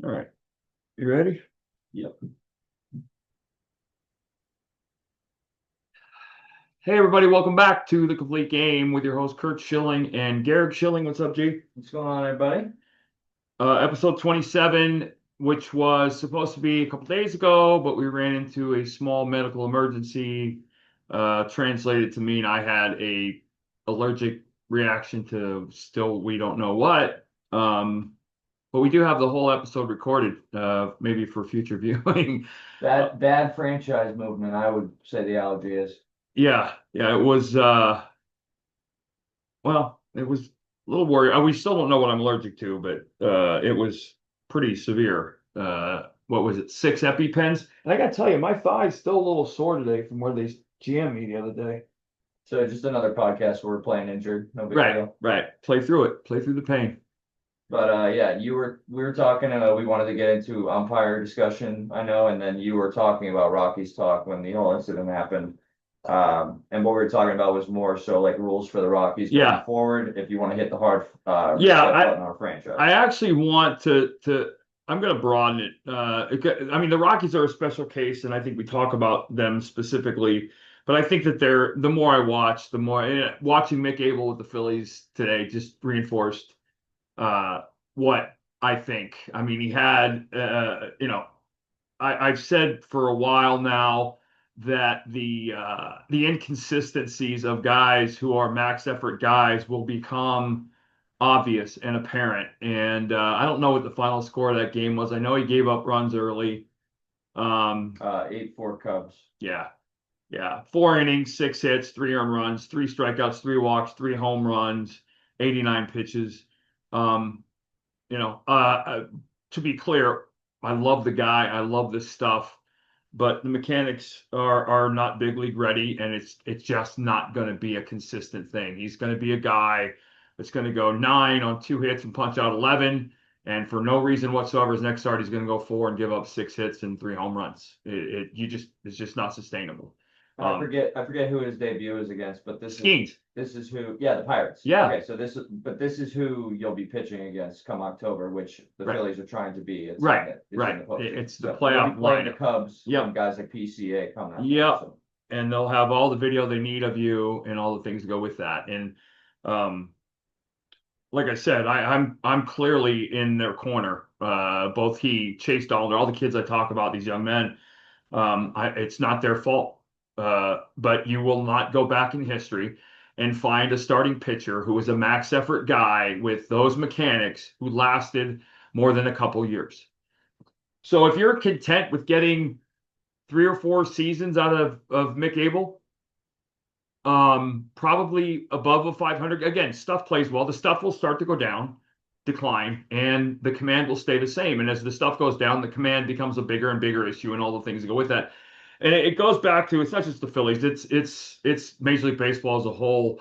All right. You ready? Yep. Hey, everybody. Welcome back to The Complete Game with your host, Curt Schilling and Garrick Schilling. What's up, G? What's going on, everybody? Episode 27, which was supposed to be a couple days ago, but we ran into a small medical emergency, translated to mean I had a allergic reaction to still we don't know what. But we do have the whole episode recorded, maybe for future viewing. Bad franchise movement, I would say the allergy is. Yeah, it was it was a little worried. We still don't know what I'm allergic to, but it was pretty severe. What was it? 6 EpiPens. And I gotta tell you, my thigh's still a little sore today from where they jammed me the other day. So just another podcast where we're playing injured, no big Right, deal. right. Play through it. Play through the pain. But yeah, we were talking. We wanted to get into umpire discussion, I know, and then you were talking about Rocky's talk when the whole incident happened. And what we were talking about was more so like rules for the Rockies going Yeah, forward. If you want to hit the hard yeah. reset I button on a franchise. I actually want to. I'm going to broaden it. I mean, the Rockies are a special case, and I think we talk about them specifically. But I think that the more I watch, the more watching Mick Abel with the Phillies today just reinforced what I think. I mean, he had, I've said for a while now that the inconsistencies of guys who are max effort guys will become obvious and apparent. And I don't know what the final score of that game was. I know he gave up runs early. 8-4 Cubs. Yeah, yeah. 4 innings, 6 hits, 3 earned runs, 3 strikeouts, 3 walks, 3 home runs, 89 pitches. Um, you know, uh, uh, to be clear, I love the guy. I love this stuff, but the mechanics are not big league ready, and it's just not going to be a consistent thing. He's going to be a guy that's going to go 9 on 2 hits and punch out 11, and for no reason whatsoever, his next start he's going to go 4 and give up 6 hits and 3 home runs. It's just not sustainable. I Um, forget I forget who his debut is against, but Skeens, this is who, yeah, the Pirates. yeah, Okay, so this is who you'll be pitching against come October, which the right, Phillies are trying to be. right, It's in right. the postseason. It's the So you'll be playoff playing the lineup. Cubs when Yep. guys like PCA come out there. Yep. So And they'll have all the video they need of you and all the things that go with that. And um, like I said, I'm clearly in their corner. Both he, Chase Dollander, all the kids I talk about, these young men, it's not their fault. But you will not go back in history and find a starting pitcher who was a max effort guy with those mechanics who lasted more than a couple years. So if you're content with getting 3 or 4 seasons out of Mick Abel, probably above a 500. Again, stuff plays well. The stuff will start to go down, decline, and the command will stay the same. And as the stuff goes down, the command becomes a bigger and bigger issue, and all the things that go with that. And it goes back to, it's not just the Phillies. It's Major League Baseball as a whole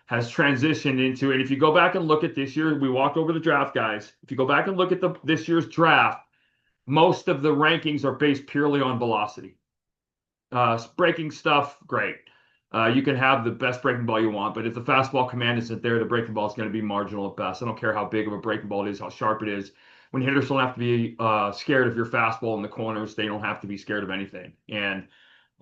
has transitioned into. And if you go back and look at this year, we walked over the draft, guys. If you go back and look at this year's draft, most of the rankings are based purely on velocity. Breaking stuff, great. You can have the best breaking ball you want, but if the fastball command isn't there, the breaking ball is going to be marginal at best. I don't care how big of a breaking ball it is, how sharp it is. When hitters don't have to be scared of your fastball in the corners, they don't have to be scared of anything. And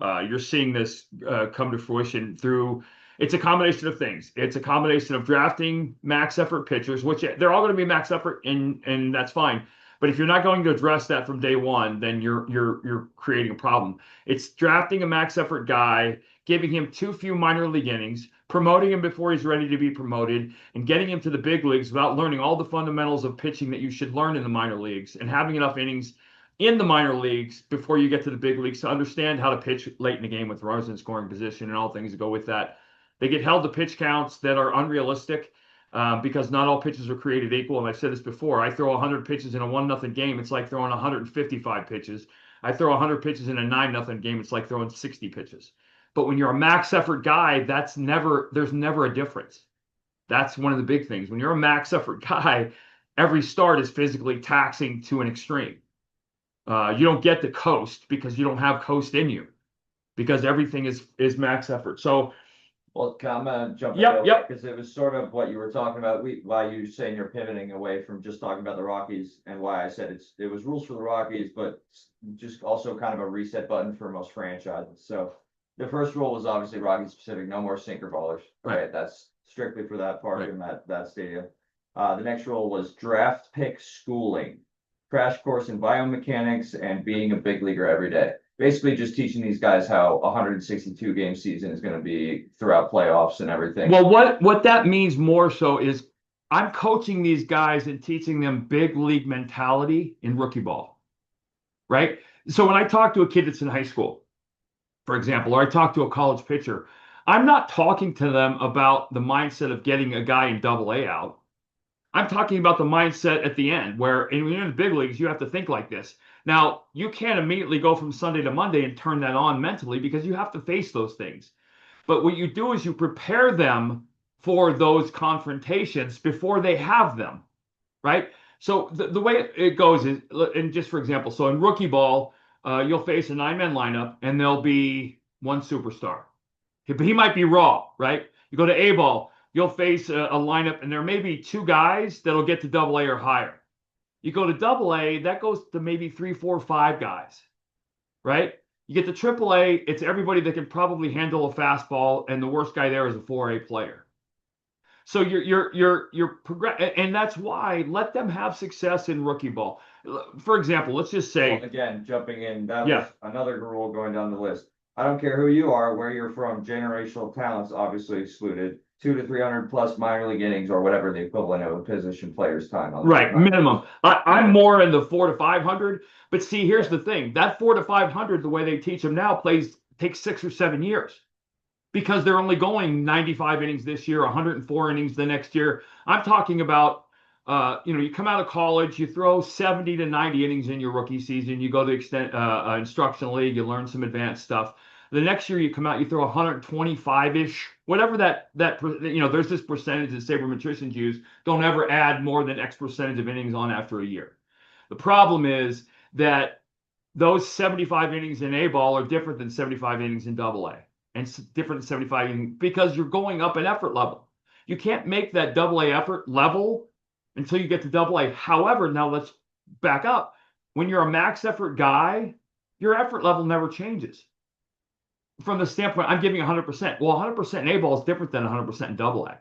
you're seeing this come to fruition through. It's a combination of things. It's a combination of drafting max effort pitchers, which they're all going to be max effort, and that's fine. But if you're not going to address that from day one, then you're creating a problem. It's drafting a max effort guy, giving him too few minor league innings, promoting him before he's ready to be promoted, and getting him to the big leagues without learning all the fundamentals of pitching that you should learn in the minor leagues, and having enough innings in the minor leagues before you get to the big leagues to understand how to pitch late in the game with runners in scoring position and all things that go with that. They get held to pitch counts that are unrealistic. Because not all pitches are created equal. And I've said this before. I throw 100 pitches in a 1-0 game. It's like throwing 155 pitches. I throw 100 pitches in a 9-0 game. It's like throwing 60 pitches. But when you're a max effort guy, there's never a difference. That's one of the big things. When you're a max effort guy, every start is physically taxing to an extreme. You don't get the coast because you don't have coast in you because everything is max effort. So Well, I'm gonna jump in Yep, real quick yep. because it was sort of what you were talking about. Why you saying you're pivoting away from just talking about the Rockies, and why I said it was rules for the Rockies, but just also kind of a reset button for most franchises. So the first rule was obviously Rocky specific, no more sinker ballers. Right, Right, that's strictly for that park right. and that stadium. The next rule was draft pick schooling, crash course in biomechanics, and being a big leaguer every day. Basically, just teaching these guys how 162 game season is going to be throughout playoffs and everything. Well, what that means more so is I'm coaching these guys and teaching them big league mentality in rookie ball, right? So when I talk to a kid that's in high school, for example, or I talk to a college pitcher, I'm not talking to them about the mindset of getting a guy in double A out. I'm talking about the mindset at the end where when you're in the big leagues, you have to think like this. Now, you can't immediately go from Sunday to Monday and turn that on mentally because you have to face those things. But what you do is you prepare them for those confrontations before they have them, right? So the way it goes is, and just for example, so in rookie ball, you'll face a nine-man lineup and there'll be one superstar. But he might be raw, right? You go to A ball, you'll face a lineup and there may be two guys that'll get to double A or higher. You go to double A, that goes to maybe three, four, five guys, right? You get to triple A, it's everybody that can probably handle a fastball, and the worst guy there is a 4A player. So you're progress, and that's why let them have success in rookie ball. For example, let's just Well, say, again, jumping in, that was yeah, another rule going down the list. I don't care who you are, where you're from, generational talents obviously excluded. 2 to 300 plus minor league innings or whatever the equivalent of a position player's time on the right, minor leagues. minimum. I'm Minimum. more in the 4 to 500, but see, here's Yeah. the thing: that 4 to 500, the way they teach them now, plays takes 6 or 7 years because they're only going 95 innings this year, 104 innings the next year. I'm talking about, you come out of college, you throw 70 to 90 innings in your rookie season, you go to extent instructional league, you learn some advanced stuff. The next year you come out, you throw 125-ish, whatever there's this percentage that sabermetricians use. Don't ever add more than X percentage of innings on after a year. The problem is that those 75 innings in A ball are different than 75 innings in double A and different than 75 innings because you're going up an effort level. You can't make that double A effort level until you get to double A. However, now let's back up. When you're a max effort guy, your effort level never changes. From the standpoint, I'm giving 100%. Well, 100% in A ball is different than 100% in double A.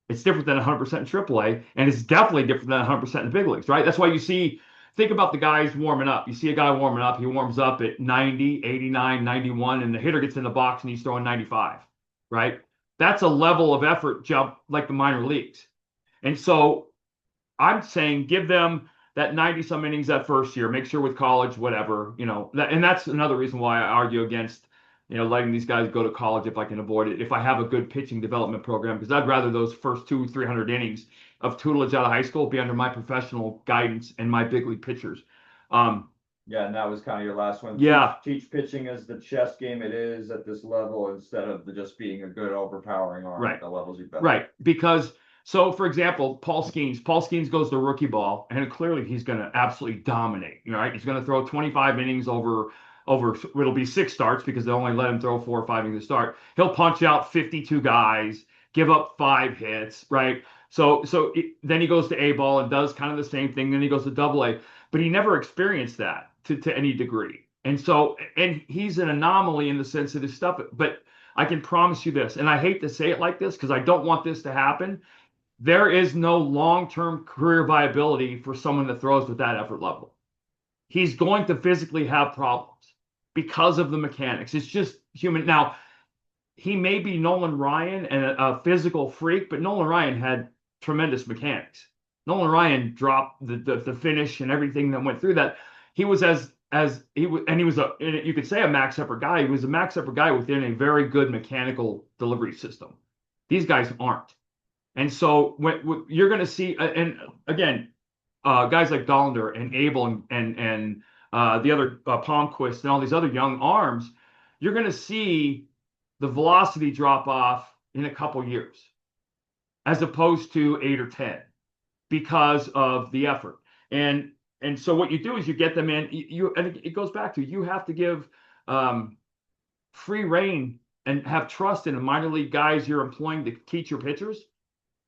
It's different than 100% in triple A, and it's definitely different than 100% in the big leagues, right? That's why you see, think about the guys warming up. You see a guy warming up, he warms up at 90, 89, 91, and the hitter gets in the box and he's throwing 95, right? That's a level of effort jump like the minor leagues. And so I'm saying give them that 90 some innings that first year. Make sure with college, whatever, and that's another reason why I argue against, letting these guys go to college if I can avoid it. If I have a good pitching development program, because I'd rather those first 300 innings of tutelage out of high school be under my professional guidance and my big league pitchers. Um, Yeah, and that was kind of your last one. yeah, Teach pitching as the chess game it is at this level instead of just being a good overpowering arm at right. the levels you've been at. Right. Because so for example, Paul Skeens goes to rookie ball, and clearly he's gonna absolutely dominate. Right. He's gonna throw 25 innings over it'll be 6 starts because they only let him throw 4 or 5 innings to start. He'll punch out 52 guys, give up 5 hits, right? Then he goes to A ball and does kind of the same thing. Then he goes to double A, but he never experienced that to any degree. And he's an anomaly in the sense of his stuff, but I can promise you this, and I hate to say it like this because I don't want this to happen. There is no long-term career viability for someone that throws with that effort level. He's going to physically have problems because of the mechanics. It's just human. Now, he may be Nolan Ryan and a physical freak, but Nolan Ryan had tremendous mechanics. Nolan Ryan dropped the finish and everything that went through that. He was as he was, and he was you could say a max effort guy. He was a max effort guy within a very good mechanical delivery system. These guys aren't, and so when you're going to see, and again, guys like Dollander and Abel and the other Palmquist and all these other young arms, you're going to see the velocity drop off in a couple years, as opposed to 8 or 10, because of the effort. And so what you do is you get them in. And it goes back to you have to give free reign and have trust in the minor league guys you're employing to teach your pitchers,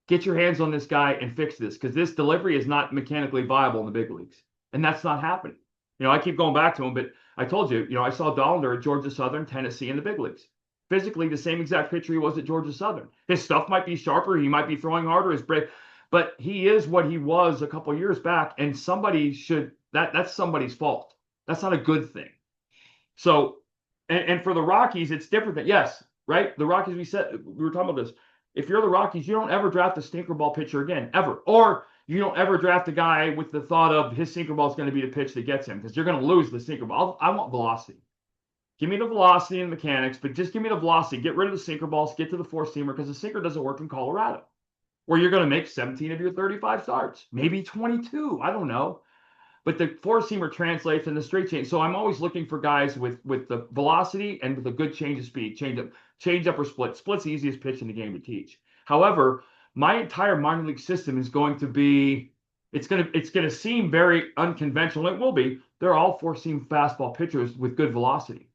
get your hands on this guy and fix this, because this delivery is not mechanically viable in the big leagues. And that's not happening. I keep going back to him, but I told you, I saw Dollander at Georgia Southern, Tennessee in the big leagues. Physically, the same exact pitcher he was at Georgia Southern. His stuff might be sharper, he might be throwing harder, his break, but he is what he was a couple years back, and that's somebody's fault. That's not a good thing. So, and for the Rockies, it's different than, yes, right? The Rockies, we were talking about this. If you're the Rockies, you don't ever draft a sinker ball pitcher again, ever. Or you don't ever draft a guy with the thought of his sinker ball is going to be the pitch that gets him, because you're going to lose the sinker ball. I want velocity. Give me the velocity and mechanics, but just give me the velocity. Get rid of the sinker balls, get to the four-seamer, because the sinker doesn't work in Colorado, where you're going to make 17 of your 35 starts, maybe 22. I don't know. But the four-seamer translates in the straight change. So I'm always looking for guys with the velocity and with a good change of speed, change up or split. Split's the easiest pitch in the game to teach. However, my entire minor league system is going to be, it's going to seem very unconventional. It will be. They're all four-seam fastball pitchers with good velocity.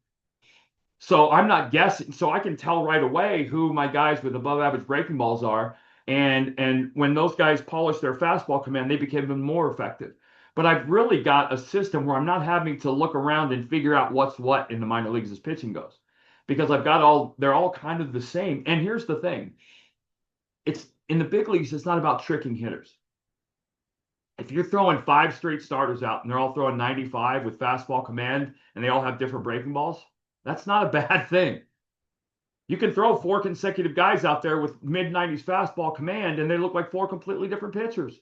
So I'm not guessing. So I can tell right away who my guys with above average breaking balls are. And when those guys polish their fastball command, they become even more effective. But I've really got a system where I'm not having to look around and figure out what's what in the minor leagues as pitching goes, because they're all kind of the same. And here's the thing. It's in the big leagues, it's not about tricking hitters. If you're throwing 5 straight starters out and they're all throwing 95 with fastball command and they all have different breaking balls, that's not a bad thing. You can throw 4 consecutive guys out there with mid-90s fastball command and they look like 4 completely different pitchers.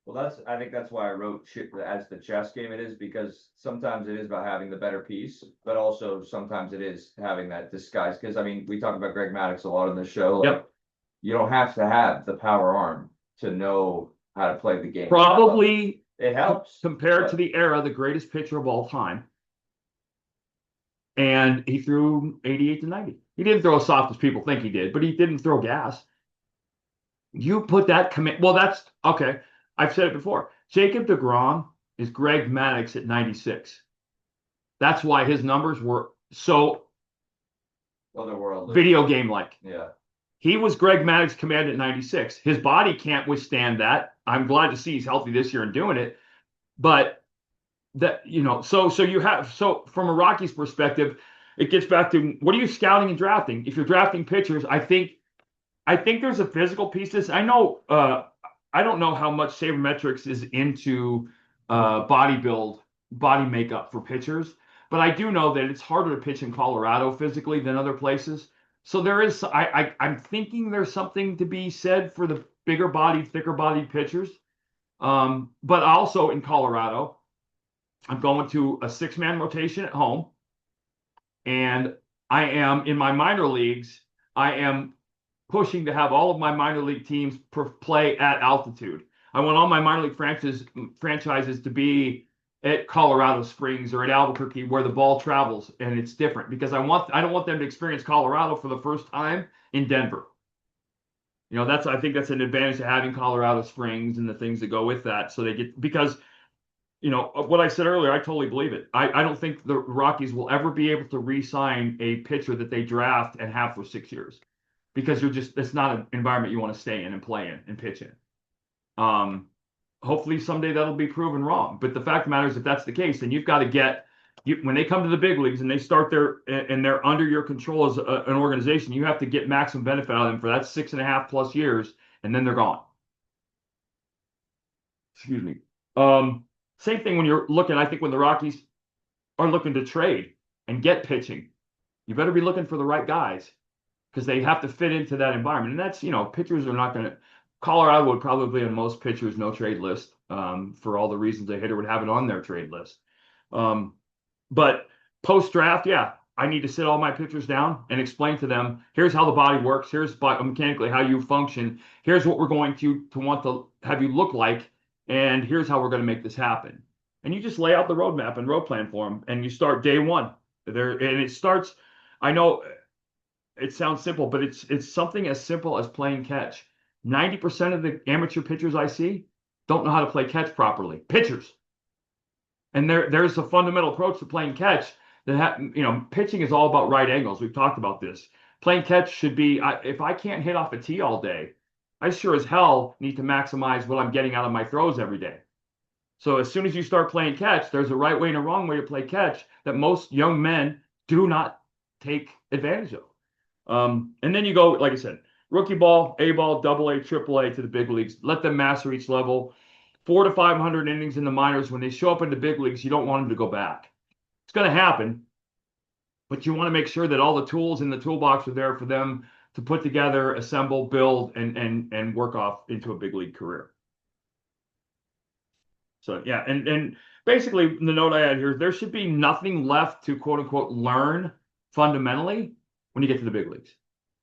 Well, I think that's why I wrote as the chess game it is, because sometimes it is about having the better piece, but also sometimes it is having that disguise. Because I mean, we talk about Greg Maddux a lot on the show. Like, yep. You don't have to have the power arm to know how to play the game. Probably it helps compared to the era, the greatest pitcher of all time. And he threw 88 to 90. He didn't throw as soft as people think he did, but he didn't throw gas. You put that command. Well, that's okay. I've said it before. Jacob deGrom is Greg Maddux at 96. That's why his numbers were so otherworldly, video game-like. Yeah. He was Greg Maddux command at 96. His body can't withstand that. I'm glad to see he's healthy this year and doing it. But that, so from a Rockies perspective, it gets back to what are you scouting and drafting? If you're drafting pitchers, I think there's a physical piece to this. I don't know how much sabermetrics is into body makeup for pitchers, but I do know that it's harder to pitch in Colorado physically than other places. So there is, I'm thinking there's something to be said for the bigger bodied, thicker bodied pitchers. But also in Colorado, I'm going to a 6-man rotation at home. And I am in my minor leagues, I am pushing to have all of my minor league teams play at altitude. I want all my minor league franchises to be at Colorado Springs or at Albuquerque where the ball travels and it's different, because I don't want them to experience Colorado for the first time in Denver. I think that's an advantage of having Colorado Springs and the things that go with that. So because what I said earlier, I totally believe it. I don't think the Rockies will ever be able to re-sign a pitcher that they draft and have for 6 years, because it's not an environment you want to stay in and play in and pitch in. Hopefully someday that'll be proven wrong. But the fact of the matter is, if that's the case, then you've got to when they come to the big leagues and they start and they're under your control as an organization, you have to get maximum benefit out of them for that 6.5+ years, and then they're gone. Excuse me. Same thing when you're looking, I think when the Rockies are looking to trade and get pitching, you better be looking for the right guys, because they have to fit into that environment. And that's, pitchers are not going to, Colorado would probably on most pitchers no trade list, for all the reasons a hitter would have it on their trade list. But post-draft, yeah, I need to sit all my pitchers down and explain to them, here's how the body works, here's mechanically how you function, here's what we're going to want to have you look like, and here's how we're going to make this happen. And you just lay out the roadmap and road plan for them, and you start day one. And it starts, I know it sounds simple, but it's something as simple as playing catch. 90% of the amateur pitchers I see don't know how to play catch properly. Pitchers. And there's a fundamental approach to playing catch Pitching is all about right angles. We've talked about this. Playing catch should be, if I can't hit off a tee all day, I sure as hell need to maximize what I'm getting out of my throws every day. So as soon as you start playing catch, there's a right way and a wrong way to play catch that most young men do not take advantage of. And then you go, like I said, rookie ball, A ball, double A, triple A to the big leagues. Let them master each level. 400 to 500 innings in the minors. When they show up in the big leagues, you don't want them to go back. It's going to happen, but you want to make sure that all the tools in the toolbox are there for them to put together, assemble, build, and work off into a big league career. So yeah, and basically the note I had here, there should be nothing left to quote unquote learn fundamentally when you get to the big leagues.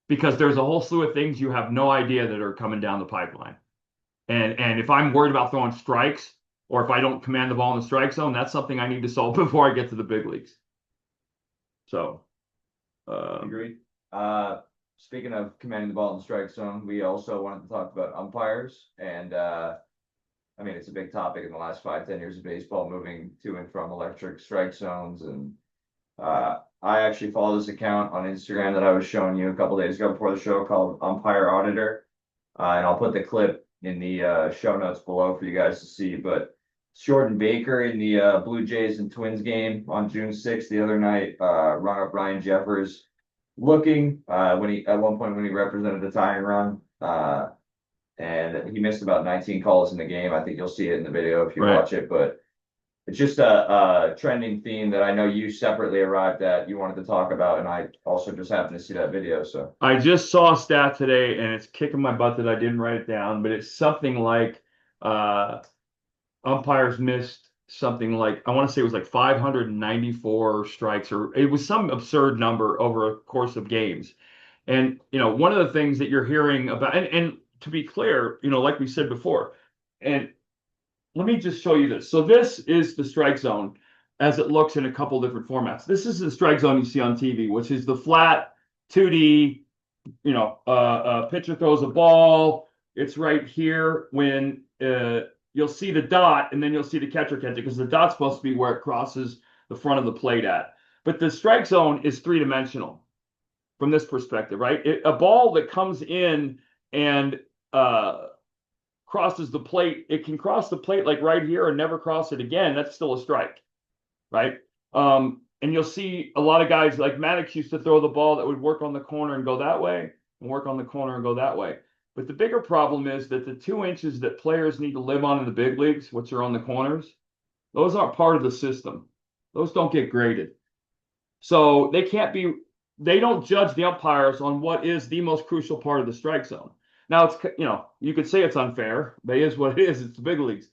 Because there's a whole slew of things you have no idea that are coming down the pipeline. And if I'm worried about throwing strikes, or if I don't command the ball in the strike zone, that's something I need to solve before I get to the big leagues. So Agreed. Speaking of commanding the ball in the strike zone, we also wanted to talk about umpires. And I mean, it's a big topic in the last 5, 10 years of baseball, moving to and from electric strike zones. And I actually follow this account on Instagram that I was showing you a couple days ago before the show called Umpire Auditor. And I'll put the clip in the show notes below for you guys to see. But Jordan Baker in the Blue Jays and Twins game on June 6th the other night rung up Ryan Jeffers looking when he at one point when he represented the tying run. And he missed about 19 calls in the game. I think you'll see it in the video if you right. watch it. But it's just a trending theme that I know you separately arrived at. You wanted to talk about, and I also just happened to see that video. So I just saw a stat today, and it's kicking my butt that I didn't write it down, but it's something like umpires missed something like, I want to say it was like 594 strikes, or it was some absurd number over a course of games. And one of the things that you're hearing about, and to be clear, like we said before, and let me just show you this. So this is the strike zone as it looks in a couple different formats. This is the strike zone you see on TV, which is the flat 2D, pitcher throws a ball. It's right here when you'll see the dot, and then you'll see the catcher catch it, because the dot's supposed to be where it crosses the front of the plate at. But the strike zone is three-dimensional from this perspective, right? A ball that comes in and crosses the plate, it can cross the plate like right here and never cross it again. That's still a strike, right? And you'll see a lot of guys like Maddox used to throw the ball that would work on the corner and go that way, and work on the corner and go that way. But the bigger problem is that the 2 inches that players need to live on in the big leagues, which are on the corners, those aren't part of the system. Those don't get graded. So they don't judge the umpires on what is the most crucial part of the strike zone. Now it's, you could say it's unfair, but it is what it is. It's the big leagues.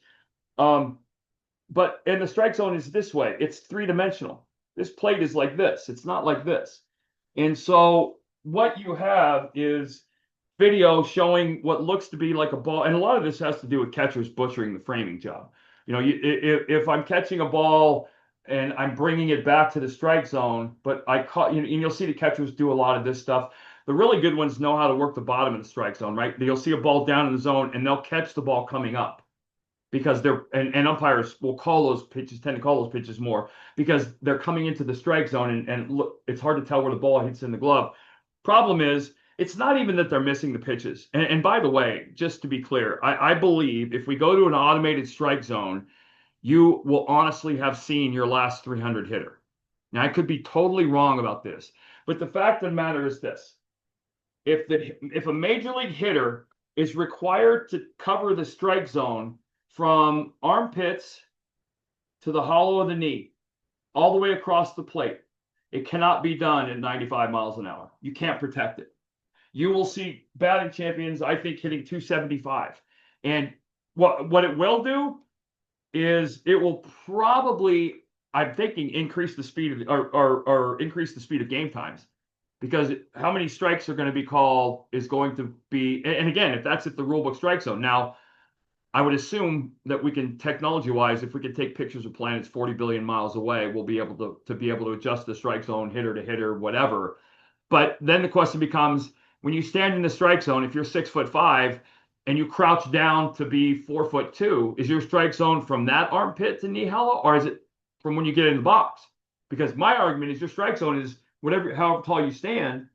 But and the strike zone is this way. It's three-dimensional. This plate is like this. It's not like this. And so what you have is video showing what looks to be like a ball. And a lot of this has to do with catchers butchering the framing job. If I'm catching a ball and I'm bringing it back to the strike zone, but I caught, and you'll see the catchers do a lot of this stuff. The really good ones know how to work the bottom of the strike zone, right? You'll see a ball down in the zone, and they'll catch the ball coming up, because and umpires will tend to call those pitches more, because they're coming into the strike zone, and look, it's hard to tell where the ball hits in the glove. Problem is, it's not even that they're missing the pitches. And by the way, just to be clear, I believe if we go to an automated strike zone, you will honestly have seen your last 300 hitter. Now, I could be totally wrong about this, but the fact of the matter is this. If a major league hitter is required to cover the strike zone from armpits to the hollow of the knee, all the way across the plate, it cannot be done at 95 miles an hour. You can't protect it. You will see batting champions, I think, hitting 275. And what it will do is it will probably, I'm thinking, increase the speed of or increase the speed of game times, because how many strikes are going to be called is going to be, and again, if that's at the rulebook strike zone. Now, I would assume that we can, technology-wise, if we can take pictures of planets 40 billion miles away, we'll be able to be able to adjust the strike zone, hitter to hitter, whatever. But then the question becomes, when you stand in the strike zone, if you're 6'5" and you crouch down to be 4'2", is your strike zone from that armpit to knee hollow, or is it from when you get in the box? Because my argument is your strike zone is whatever, however tall you stand,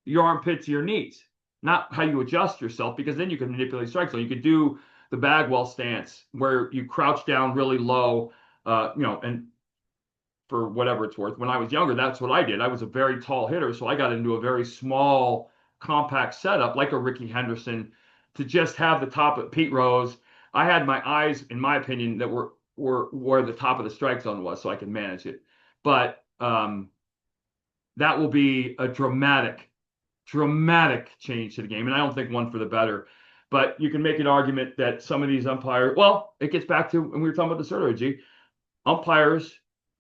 your armpit to your knees, not how you adjust yourself, because then you can manipulate strike zone. You could do the Bagwell stance where you crouch down really low, and for whatever it's worth. When I was younger, that's what I did. I was a very tall hitter, so I got into a very small, compact setup like a Ricky Henderson to just have the top of Pete Rose. I had my eyes, in my opinion, that were where the top of the strike zone was, so I could manage it. But that will be a dramatic change to the game, and I don't think one for the better. But you can make an argument that some of these umpires, well, it gets back to when we were talking about this earlier, G. Umpires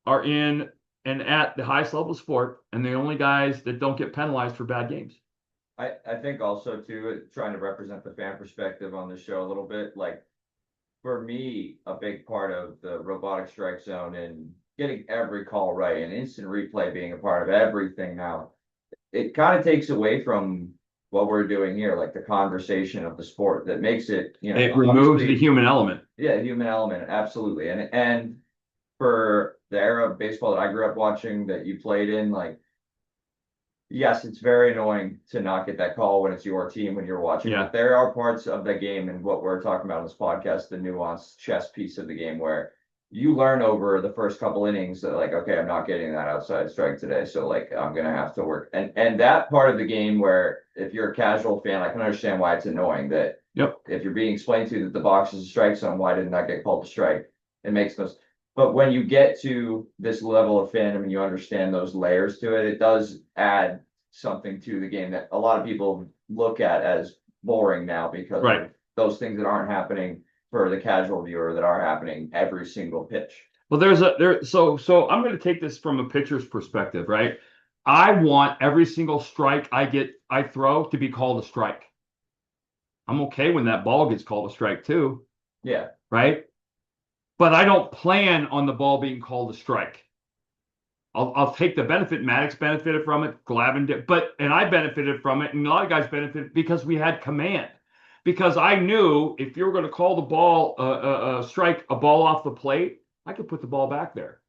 are in and at the highest level of sport, and the only guys that don't get penalized for bad games. I think also too, trying to represent the fan perspective on the show a little bit, like for me, a big part of the robotic strike zone and getting every call right and instant replay being a part of everything now, it kind of takes away from what we're doing here, like the conversation of the sport that makes it, It removes the human element. Yeah, human element, absolutely. And for the era of baseball that I grew up watching that you played in, like, yes, it's very annoying to not get that call when it's your team when you're watching. Yeah. But there are parts of the game and what we're talking about in this podcast, the nuanced chess piece of the game where you learn over the first couple innings that like, okay, I'm not getting that outside strike today. So like I'm gonna have to work. And that part of the game where if you're a casual fan, I can understand why it's annoying that if you're being explained to that the box is a strike zone, why didn't that get called a strike? It makes no sense. But when you get to this level of fandom and you understand those layers to it, it does add something to the game that a lot of people look at as boring now because of those things that aren't happening for the casual viewer that are happening every single pitch. Well, so I'm going to take this from a pitcher's perspective, right? I want every single strike I throw to be called a strike. I'm okay when that ball gets called a strike too. Yeah. Right? But I don't plan on the ball being called a strike. I'll take the benefit. Maddox benefited from it. Glavine did, and I benefited from it, and a lot of guys benefited because we had command. Because I knew if you were going to call the ball strike a ball off the plate, I could put the ball back there.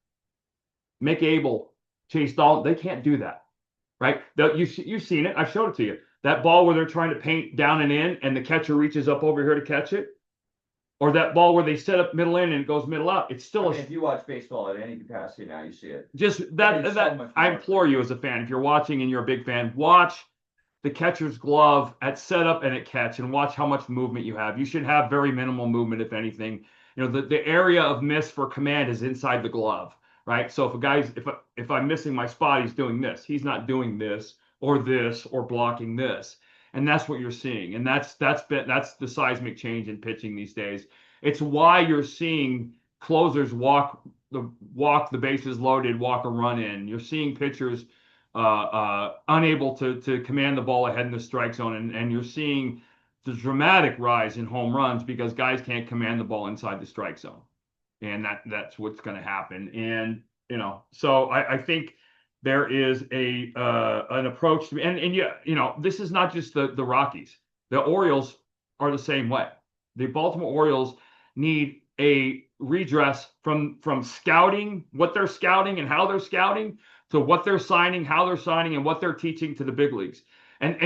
Mick Abel, Chase Dalton, they can't do that, right? You've seen it. I've showed it to you. That ball where they're trying to paint down and in, and the catcher reaches up over here to catch it. Or that ball where they set up middle in and it goes middle out. It's still if you watch baseball at any capacity now, you see it. Just that I implore you as a fan, if you're watching and you're a big fan, watch the catcher's glove at setup and at catch and watch how much movement you have. You should have very minimal movement, if anything. The area of miss for command is inside the glove, right? So if I'm missing my spot, he's doing this. He's not doing this or blocking this. And that's what you're seeing. And that's the seismic change in pitching these days. It's why you're seeing closers walk the bases loaded, walk a run in. You're seeing pitchers unable to command the ball ahead in the strike zone, and you're seeing the dramatic rise in home runs because guys can't command the ball inside the strike zone. And that's what's going to happen. And so I think there is an approach to, and this is not just the Rockies. The Orioles are the same way. The Baltimore Orioles need a redress from scouting, what they're scouting and how they're scouting, to what they're signing, how they're signing, and what they're teaching to the big leagues. And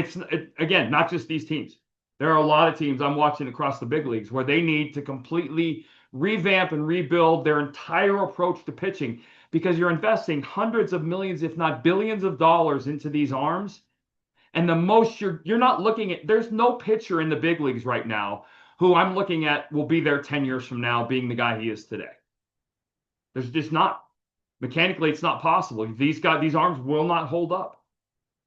again, not just these teams. There are a lot of teams I'm watching across the big leagues where they need to completely revamp and rebuild their entire approach to pitching, because you're investing hundreds of millions, if not billions of dollars into these arms. And the most you're not looking at, there's no pitcher in the big leagues right now who I'm looking at will be there 10 years from now being the guy he is today. There's just not. Mechanically, it's not possible. These arms will not hold up.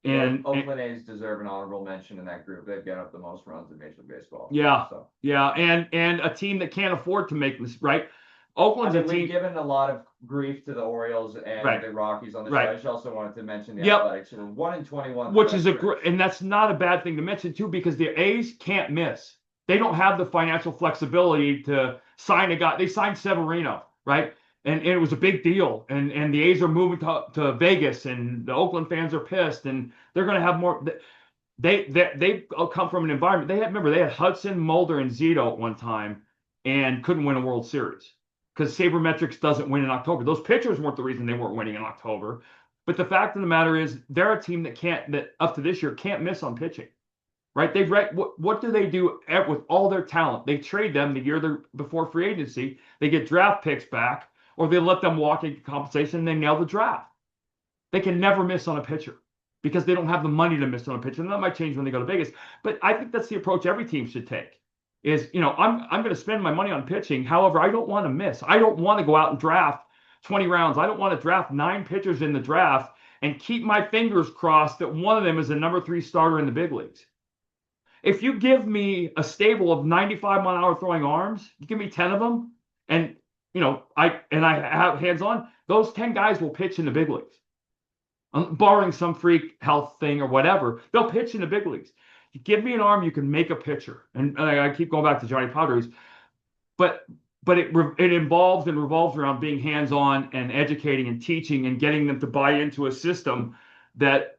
And Oakland A's deserve an honorable mention in that group. They've got up the most runs in Major League Baseball. Yeah, so. Yeah, and a team that can't afford to make this, right? Oakland's a team. We've given a lot of grief to the Orioles and the Rockies on this. I just also wanted to mention the Athletics, who were 1-21, which is and that's not a bad thing to mention too, because the A's can't miss. They don't have the financial flexibility to sign a guy. They signed Severino, right? And it was a big deal. And the A's are moving to Vegas, and the Oakland fans are pissed, and they're going to have more. They come from an environment. They had Hudson, Mulder, and Zito at one time, and couldn't win a World Series. because sabermetrics doesn't win in October. Those pitchers weren't the reason they weren't winning in October. But the fact of the matter is, they're a team that up to this year can't miss on pitching, right? What do they do with all their talent? They trade them the year before free agency. They get draft picks back, or they let them walk into compensation and they nail the draft. They can never miss on a pitcher because they don't have the money to miss on a pitcher. And that might change when they go to Vegas. But I think that's the approach every team should take. Is, I'm going to spend my money on pitching. However, I don't want to miss. I don't want to go out and draft 20 rounds. I don't want to draft 9 pitchers in the draft and keep my fingers crossed that one of them is a number 3 starter in the big leagues. If you give me a stable of 95-mile-an-hour throwing arms, you give me 10 of them, and I have hands on, those 10 guys will pitch in the big leagues. Barring some freak health thing or whatever, they'll pitch in the big leagues. You give me an arm, you can make a pitcher. And I keep going back to Johnny Powderies, but it involves and revolves around being hands-on and educating and teaching and getting them to buy into a system that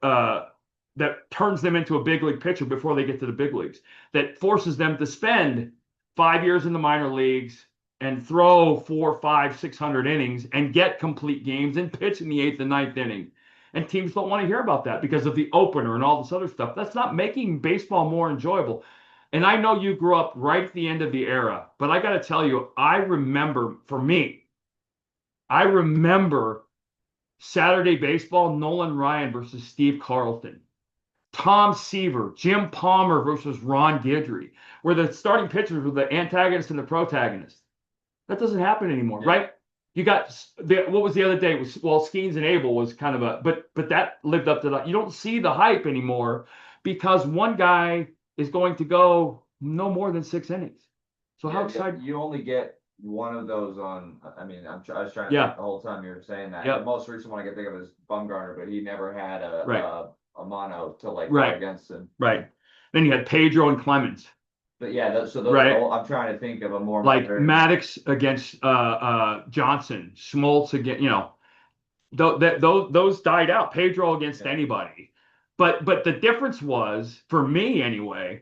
turns them into a big league pitcher before they get to the big leagues, that forces them to spend 5 years in the minor leagues and throw 400, 500, 600 innings and get complete games and pitch in the 8th and 9th inning. And teams don't want to hear about that because of the opener and all this other stuff. That's not making baseball more enjoyable. And I know you grew up right at the end of the era, but I got to tell you, I remember Saturday baseball, Nolan Ryan versus Steve Carlton, Tom Seaver, Jim Palmer versus Ron Guidry, where the starting pitchers were the antagonist and the protagonist. That doesn't happen anymore, right? You got what was the other day? It was, well, Skeens and Abel was kind of but that lived up to that. You don't see the hype anymore because one guy is going to go no more than 6 innings. So how excited? You only get one of those on. I mean, I was trying to think the whole time you were saying that. The most recent one I can think of is Bumgarner, but he never had a mono to go against him. Right. Then you had Pedro and Clemens. But yeah, those I'm trying to think of a more like Maddox against Johnson, Schmaltz against, those died out. Pedro against anybody. But the difference was, for me anyway,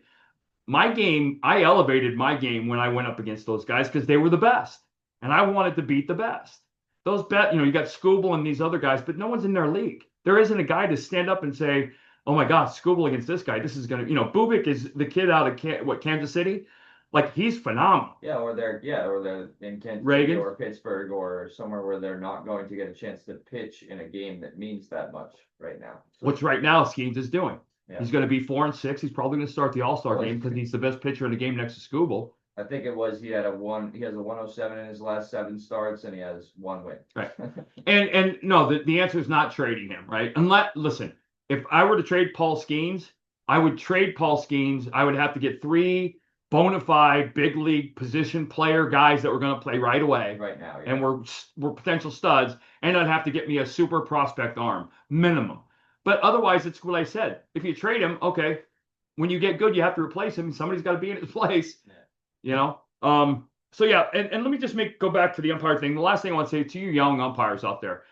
I elevated my game when I went up against those guys because they were the best. And I wanted to beat the best. You got Skubal and these other guys, but no one's in their league. There isn't a guy to stand up and say, oh my God, Skubal against this guy. This is going to, Bubik is the kid out of Kansas City. Like, he's phenomenal. Or they're in Kansas City or Pittsburgh or somewhere where they're not going to get a chance to pitch in a game that means that much right now. So, which right now Skeens is doing. Yeah. He's going to be 4-6. He's probably going to start the All-Star game because he's the best pitcher in the game next to Skubal. I think it was he has a 107 in his last 7 starts and he has 1 win. Right. and no, the answer is not trading him, right? Listen, if I were to trade Paul Skeens, I would trade Paul Skeens. I would have to get 3 bona fide big league position player guys that were going to play right away. Right now. Yeah. And we're potential studs. And I'd have to get me a super prospect arm, minimum. But otherwise, it's what I said. If you trade him, okay, when you get good, you have to replace him. Somebody's got to be in his place. Yeah. So yeah, and let me just go back to the umpire thing. The last thing I want to say to you young umpires out there,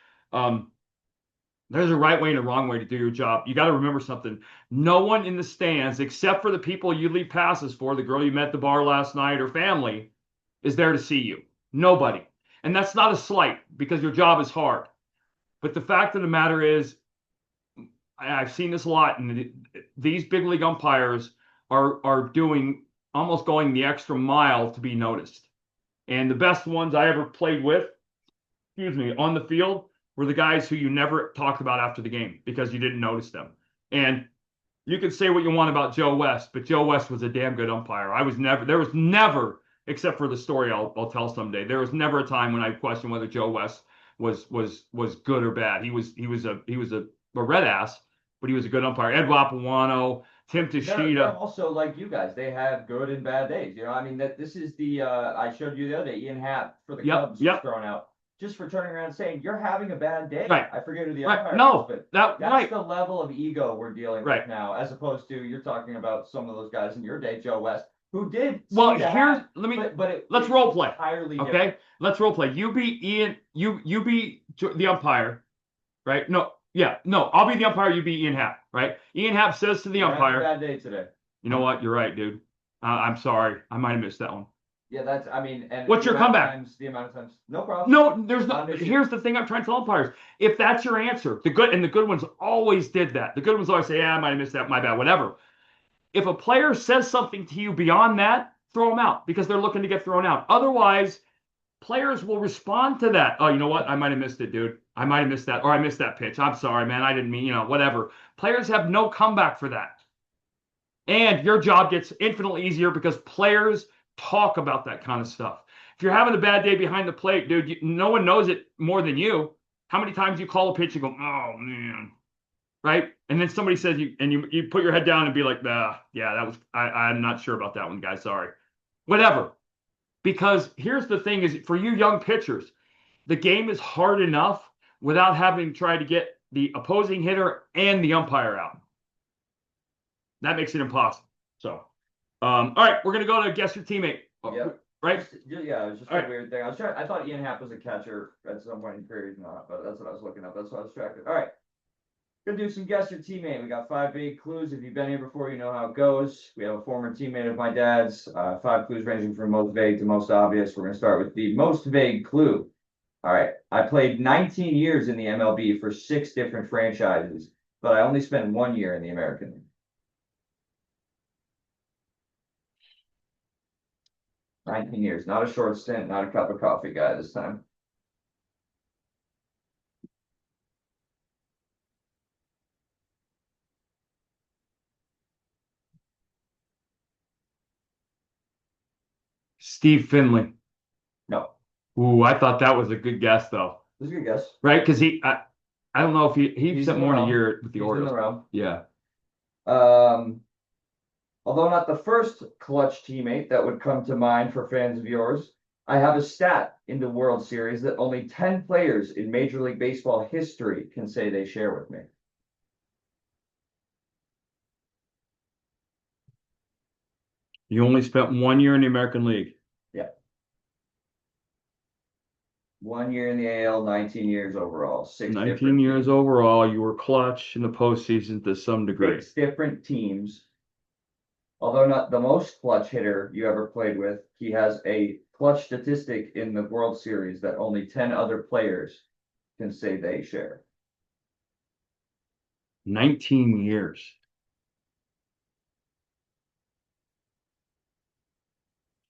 there's a right way and a wrong way to do your job. You got to remember something. No one in the stands, except for the people you leave passes for, the girl you met at the bar last night or family, is there to see you. Nobody. And that's not a slight because your job is hard. But the fact of the matter is, I've seen this a lot, and these big league umpires are doing almost going the extra mile to be noticed. And the best ones I ever played with, on the field, were the guys who you never talked about after the game because you didn't notice them. And you can say what you want about Joe West, but Joe West was a damn good umpire. There was never, except for the story I'll tell someday, there was never a time when I questioned whether Joe West was good or bad. He was a red ass, but he was a good umpire. Ed Wapuano, Tim Tashida. They're also like you guys. They have good and bad days. This is the I showed you the other day. Ian Happ for the Cubs was thrown out just for turning around and saying you're having a bad day. Right. I forget who the umpire No, is, but that's the level of ego we're dealing with now, as opposed to you're talking about some of those guys in your day, Joe West, who did. Well, let's role play. Okay, different. Let's role play. You be Ian. You be the umpire, right? No, I'll be the umpire. You be Ian Happ, right? Ian Happ says to the umpire, "Bad day today." You know what? You're right, dude. I'm sorry. I might have missed that one. Yeah, that's, I mean, and What's your comeback? the amount of times, no problem. No, there's no. Not an issue. Here's the thing I'm trying to tell umpires. If that's your answer, the good ones always did that. The good ones always say, "Yeah, I might have missed that, my bad, whatever." If a player says something to you beyond that, throw them out because they're looking to get thrown out. Otherwise, players will respond to that. Oh, you know what? I might have missed it, dude. I might have missed that, or I missed that pitch. I'm sorry, man. I didn't mean, whatever. Players have no comeback for that. And your job gets infinitely easier because players talk about that kind of stuff. If you're having a bad day behind the plate, dude, no one knows it more than you. How many times you call a pitch and go, oh man, right? And then somebody says you put your head down and be like, yeah, that was I'm not sure about that one, guys. Sorry. Whatever. Because here's the thing is for you young pitchers, the game is hard enough without having to try to get the opposing hitter and the umpire out. That makes it impossible. So, all right, we're gonna go to guess your teammate. Yep. Right? Yeah, it was just All a right. weird thing. I thought Ian Happ was a catcher at some point in period, not, but that's what I was looking up. That's why I was distracted. All right. Gonna do some guess your teammate. We got 5 big clues. If you've been here before, you know how it goes. We have a former teammate of my dad's. 5 clues ranging from most vague to most obvious. We're gonna start with the most vague clue. All right. I played 19 years in the MLB for 6 different franchises, but I only spent 1 year in the American League. 19 years, not a short stint, not a cup of coffee guy this time. Steve Finley. No, Ooh, I thought that was a good guess though. this is a good guess. Right? Because I don't know if he He's spent in the more than a realm. year with the He's in the Orioles. realm. Yeah. Although not the first clutch teammate that would come to mind for fans of yours, I have a stat in the World Series that only 10 players in Major League Baseball history can say they share with me. You only spent 1 year in the American League. Yeah. 1 year in the AL, 19 years overall. 19 years teams. overall. You were clutch in the postseason to some degree. 6 different teams. Although not the most clutch hitter you ever played with, he has a clutch statistic in the World Series that only 10 other players can say they share. 19 years.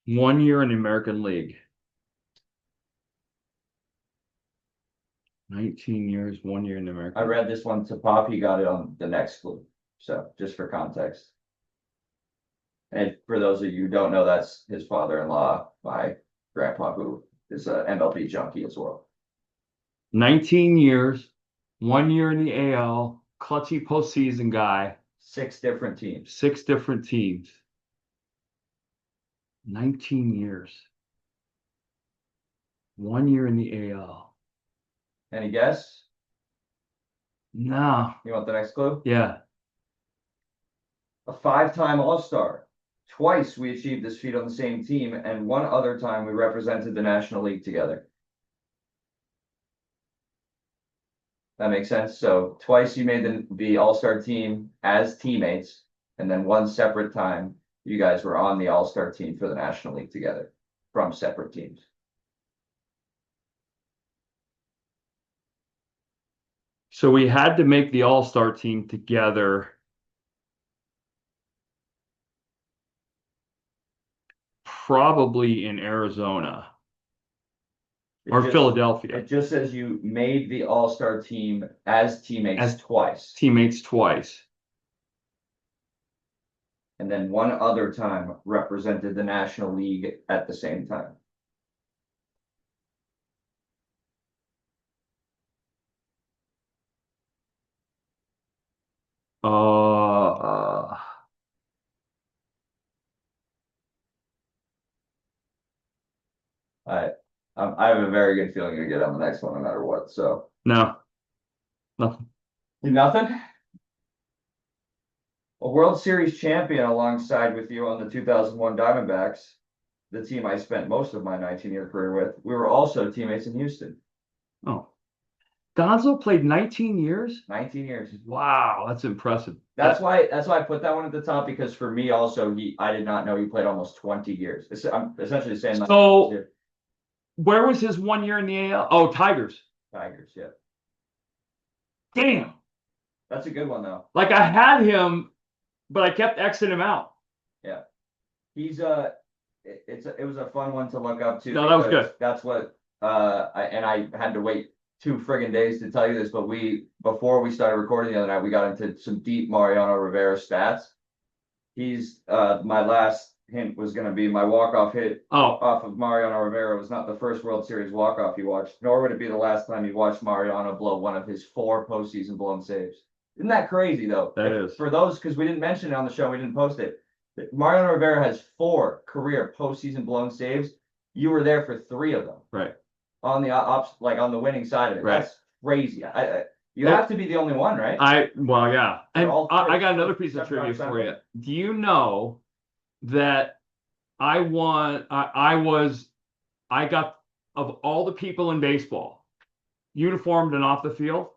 One year in the American League. 19 years, 1 year in the American I League. read this one to Pop. He got it on the next clue. So just for context. And for those of you who don't know, that's his father-in-law, my grandpa, who is an MLB junkie as well. 19 years, 1 year in the AL, clutchy postseason guy. 6 different teams. 6 different teams. 19 years. 1 year in the AL. Any guess? No. You want the next clue? Yeah. A 5-time All-Star. Twice we achieved this feat on the same team, and one other time we represented the National League together. That makes sense. So twice you made the All-Star team as teammates, and then one separate time you guys were on the All-Star team for the National League together from separate teams. So we had to make the All-Star team together. Probably in Arizona or Philadelphia. It just says you made the All-Star team as teammates twice. Teammates twice. And then one other time represented the National League at the same time. I have a very good feeling you'll get on the next one no matter what. So no, nothing. Nothing? A World Series champion alongside with you on the 2001 Diamondbacks, the team I spent most of my 19-year career with. We were also teammates in Houston. Oh, Gonzo played 19 years. 19 years. Wow, that's impressive. That's why I put that one at the top because for me also I did not know he played almost 20 years. I'm essentially saying like So where was his 1 year in the AL? Oh, Tigers. Tigers, yeah. Damn. That's a good one though. Like I had him, but I kept Xing him out. Yeah. He's it was a fun one to look up to No, that was because good. that's what I had to wait 2 friggin' days to tell you this, but before we started recording the other night, we got into some deep Mariano Rivera stats. He's my last hint was going to be my walk-off hit Oh, off of Mariano Rivera was not the first World Series walk-off he watched, nor would it be the last time he watched Mariano blow one of his 4 postseason blown saves. Isn't that crazy though? that is. For those, because we didn't mention it on the show, we didn't post it. Mariano Rivera has 4 career postseason blown saves. You were there for 3 of them. Right. On the like on the winning side of it. Right. That's crazy. You have to be the only one, right? Well, yeah. And I got another piece of trivia 75% for you. Do you know that I won? I got, of all the people in baseball, uniformed and off the field,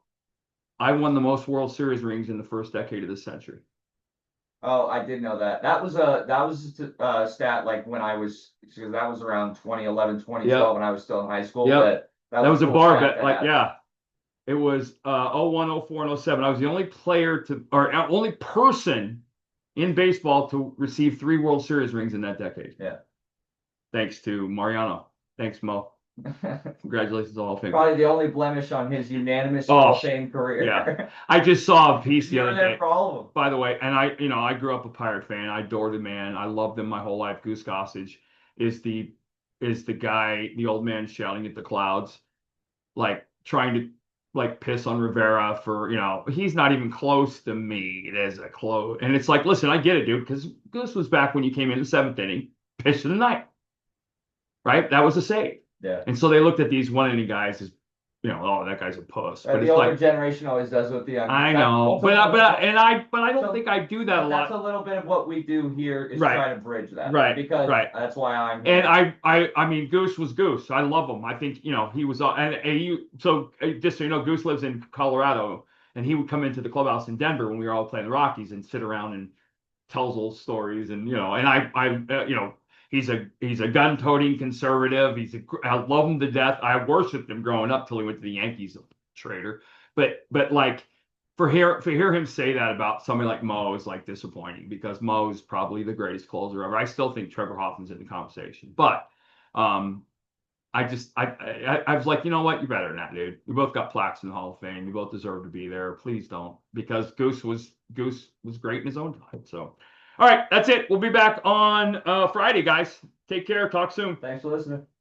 I won the most World Series rings in the first decade of this century. Oh, I did know that. That was a stat like when I was because that was around 2011, 2012 Yep. when I was still in high school. Yep. That That was a cool bar stat bet. to Like, have. yeah. It was 01, 04, and 07. I was the only player to, or only person in baseball to receive 3 World Series rings in that decade. Yeah. Thanks to Mariano. Thanks, Mo. Congratulations, Hall of Fame. Probably the only blemish on his unanimous Oh, Hall of Fame career. Yeah. I just saw a piece the You were other there day, for all of them. by the way, and I grew up a Pirate fan. I adored the man. I loved him my whole life. Goose Gossage is the guy, the old man shouting at the clouds, like trying to like piss on Rivera for, he's not even close to me. It is a close. And it's like, listen, I get it, dude, because Goose was back when you came in the 7th inning, pitch of the night, right? That was a save. Yeah. And so they looked at these 1 inning guys as, oh, that guy's a puss. But the it's older like, generation always does with the young. I know, but I don't think I do that a lot. That's a little bit of what we do here is Right. try to bridge that. Right. Because Right. that's why I'm here. And I mean, Goose was Goose. I love him. I think, he was, just so you know, Goose lives in Colorado, and he would come into the clubhouse in Denver when we were all playing the Rockies and sit around and tells old stories. And, he's a gun-toting conservative. I love him to death. I worshipped him growing up till he went to the Yankees, traitor. But like, hear him say that about somebody like Mo is like disappointing because Mo is probably the greatest closer ever. I still think Trevor Hoffman's in the conversation, but I was like, you know what, you're better than that, dude. We both got plaques in the Hall of Fame. You both deserve to be there. Please don't, because Goose was great in his own time. So, all right, that's it. We'll be back on Friday, guys. Take care. Talk soon. Thanks for listening.